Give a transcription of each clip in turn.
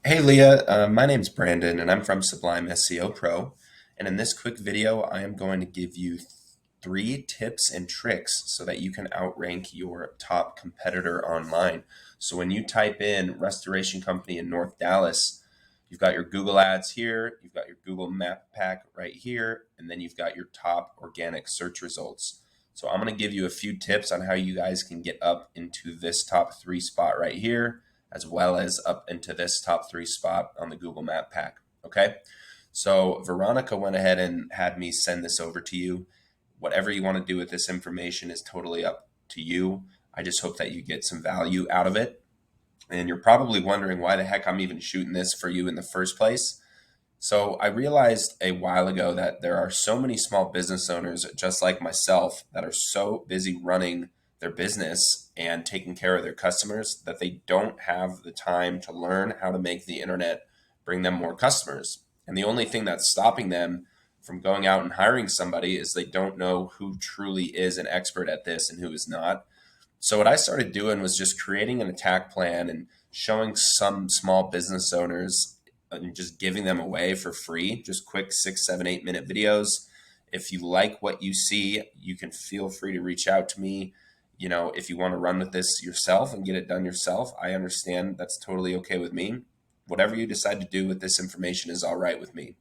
Hey Leah, my name's Brandon and I'm from Sublime SEO Pro. And in this quick video, I am going to give you three tips and tricks so that you can outrank your top competitor online. So when you type in restoration company in North Dallas, you've got your Google ads here, you've got your Google map pack right here, and then you've got your top organic search results. So I'm going to give you a few tips on how you guys can get up into this top three spot right here, as well as up into this top three spot on the Google Map Pack. Okay. So Veronica went ahead and had me send this over to you. Whatever you want to do with this information is totally up to you. I just hope that you get some value out of it. And you're probably wondering why the heck I'm even shooting this for you in the first place. So I realized a while ago that there are so many small business owners just like myself that are so busy running their business and taking care of their customers that they don't have the time to learn how to make the internet bring them more customers. And the only thing that's stopping them from going out and hiring somebody is they don't know who truly is an expert at this and who is not. So what I started doing was just creating an attack plan and showing some small business owners and just giving them away for free, just quick 6, 7, 8 minute videos. If you like what you see, you can feel free to reach out to me. You know, if you want to run with this yourself and get it done yourself, I understand that's totally okay with me. Whatever you decide to do with this information is all right with me.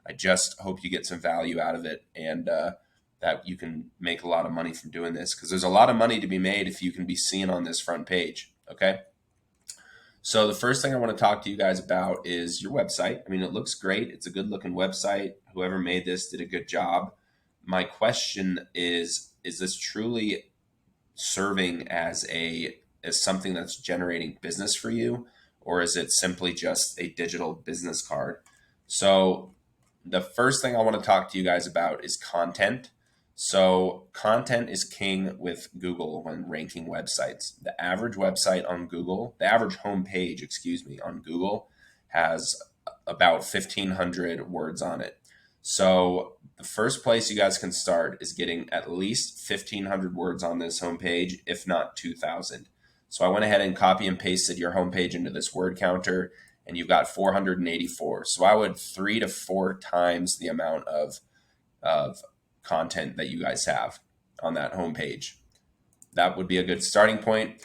I just hope you get some value out of it and that you can make a lot of money from doing this because there's a lot of money to be made if you can be seen on this front page. Okay. So the first thing I want to talk to you guys about is your website. I mean, it looks great. It's a good looking website. Whoever made this did a good job. My question is this truly serving as something that's generating business for you, or is it simply just a digital business card? So the first thing I want to talk to you guys about is content. So content is king with Google when ranking websites. The average website on Google, the average homepage, excuse me, on Google has about 1,500 words on it. So the first place you guys can start is getting at least 1,500 words on this homepage, if not 2,000. So I went ahead and copy and pasted your homepage into this word counter, and you've got 484. So I would 3 to 4 times the amount of content that you guys have on that homepage. That would be a good starting point.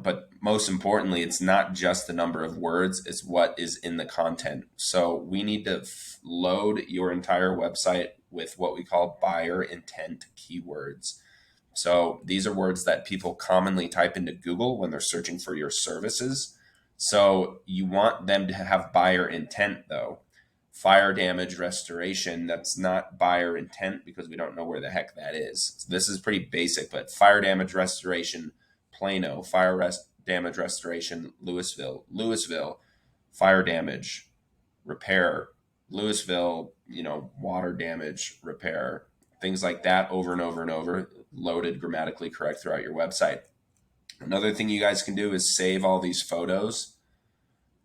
But most importantly, it's not just the number of words, it's what is in the content. So we need to load your entire website with what we call buyer intent keywords. So these are words that people commonly type into Google when they're searching for your services. So you want them to have buyer intent though. Fire damage restoration, that's not buyer intent because we don't know where the heck that is. So this is pretty basic, but fire damage restoration, Plano, damage restoration, Louisville, fire damage repair, Louisville, water damage repair, things like that over and over and over, loaded grammatically correct throughout your website. Another thing you guys can do is save all these photos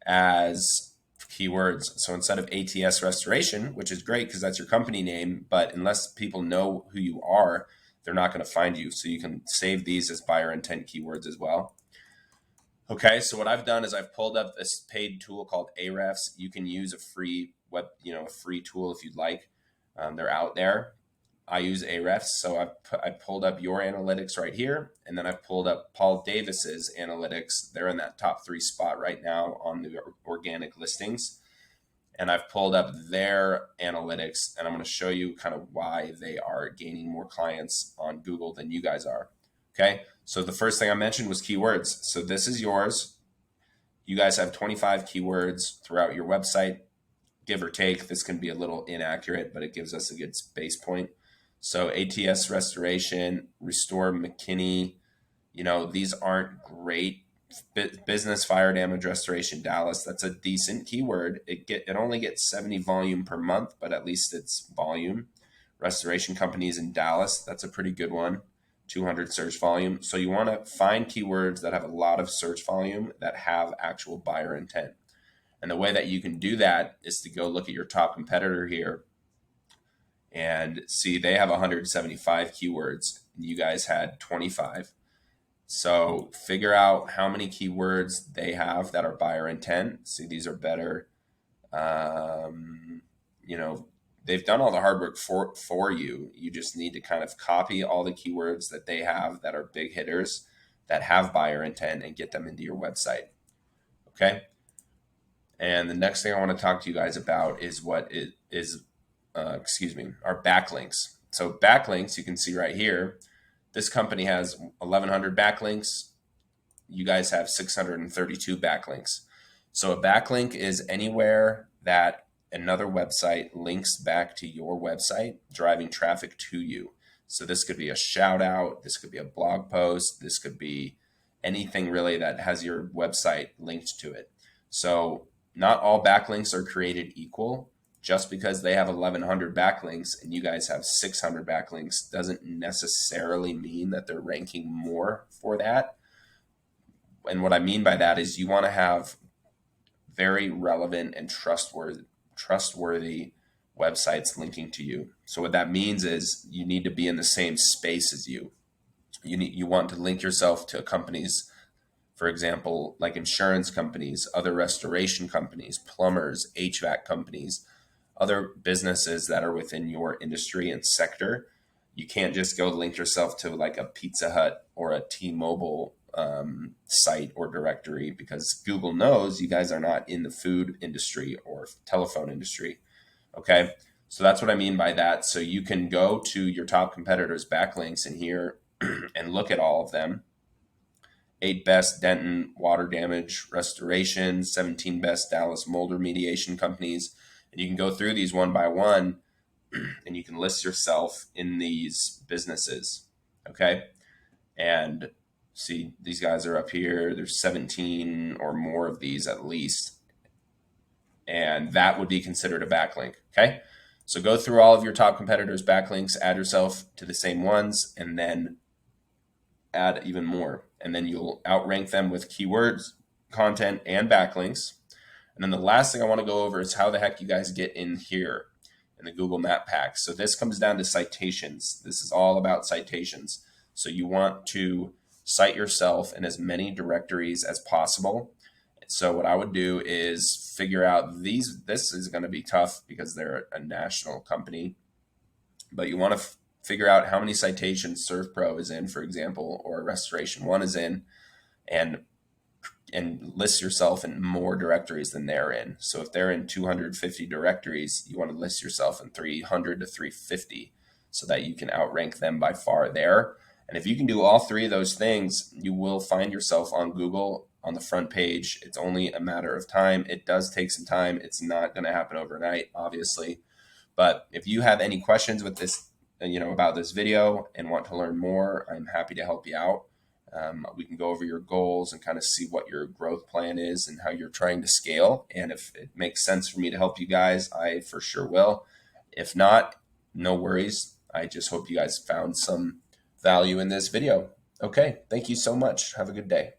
as keywords. So instead of ATS Restoration, which is great because that's your company name, but unless people know who you are, they're not going to find you. So you can save these as buyer intent keywords as well. Okay, so what I've done is I've pulled up this paid tool called Ahrefs. You can use a free a free tool if you'd like. They're out there. I use Ahrefs, so I pulled up your analytics right here, and then I've pulled up Paul Davis's analytics. They're in that top three spot right now on the organic listings, and I've pulled up their analytics, and I'm going to show you kind of why they are gaining more clients on Google than you guys are. Okay, so the first thing I mentioned was keywords. So this is yours. You guys have 25 keywords throughout your website, give or take. This can be a little inaccurate, but it gives us a good base point. So ATS Restoration, Restore McKinney, these aren't great. Business Fire Damage Restoration Dallas, that's a decent keyword. It only gets 70 volume per month, but at least it's volume. Restoration Companies in Dallas, that's a pretty good one. 200 search volume. So you want to find keywords that have a lot of search volume that have actual buyer intent. And the way that you can do that is to go look at your top competitor here and see they have 175 keywords and you guys had 25. So figure out how many keywords they have that are buyer intent. See, these are better. You know, they've done all the hard work for you. You just need to kind of copy all the keywords that they have that are big hitters that have buyer intent and get them into your website. Okay. And the next thing I want to talk to you guys about is our backlinks. So backlinks, you can see right here, this company has 1,100 backlinks. You guys have 632 backlinks. So a backlink is anywhere that another website links back to your website, driving traffic to you. So this could be a shout out, this could be a blog post, this could be anything really that has your website linked to it. So not all backlinks are created equal. Just because they have 1,100 backlinks and you guys have 600 backlinks doesn't necessarily mean that they're ranking more for that. And what I mean by that is you want to have very relevant and trustworthy websites linking to you. So what that means is you need to be in the same space as you. You want to link yourself to companies, for example, like insurance companies, other restoration companies, plumbers, HVAC companies, other businesses that are within your industry and sector. You can't just go link yourself to like a Pizza Hut or a T-Mobile site or directory, because Google knows you guys are not in the food industry or telephone industry. Okay. So that's what I mean by that. So you can go to your top competitors' backlinks in here and look at all of them. 8 best Denton water damage restoration, 17 best Dallas mold remediation companies. And you can go through these one by one and you can list yourself in these businesses. Okay. And see, these guys are up here. There's 17 or more of these at least. And that would be considered a backlink. Okay. So go through all of your top competitors' backlinks, add yourself to the same ones, and then add even more. And then you'll outrank them with keywords, content, and backlinks. And then the last thing I want to go over is how the heck you guys get in here in the Google Map Pack. So this comes down to citations. This is all about citations. So you want to cite yourself in as many directories as possible. So what I would do is figure out these. This is going to be tough because they're a national company, but you want to figure out how many citations ServPro is in, for example, or Restoration One is in, and list yourself in more directories than they're in. So if they're in 250 directories, you want to list yourself in 300 to 350 so that you can outrank them by far there. And if you can do all three of those things, you will find yourself on Google on the front page. It's only a matter of time. It does take some time. It's not going to happen overnight, obviously. But if you have any questions with this, about this video and want to learn more, I'm happy to help you out. We can go over your goals and kind of see what your growth plan is and how you're trying to scale. And if it makes sense for me to help you guys, I for sure will. If not, no worries. I just hope you guys found some value in this video. Okay, thank you so much. Have a good day.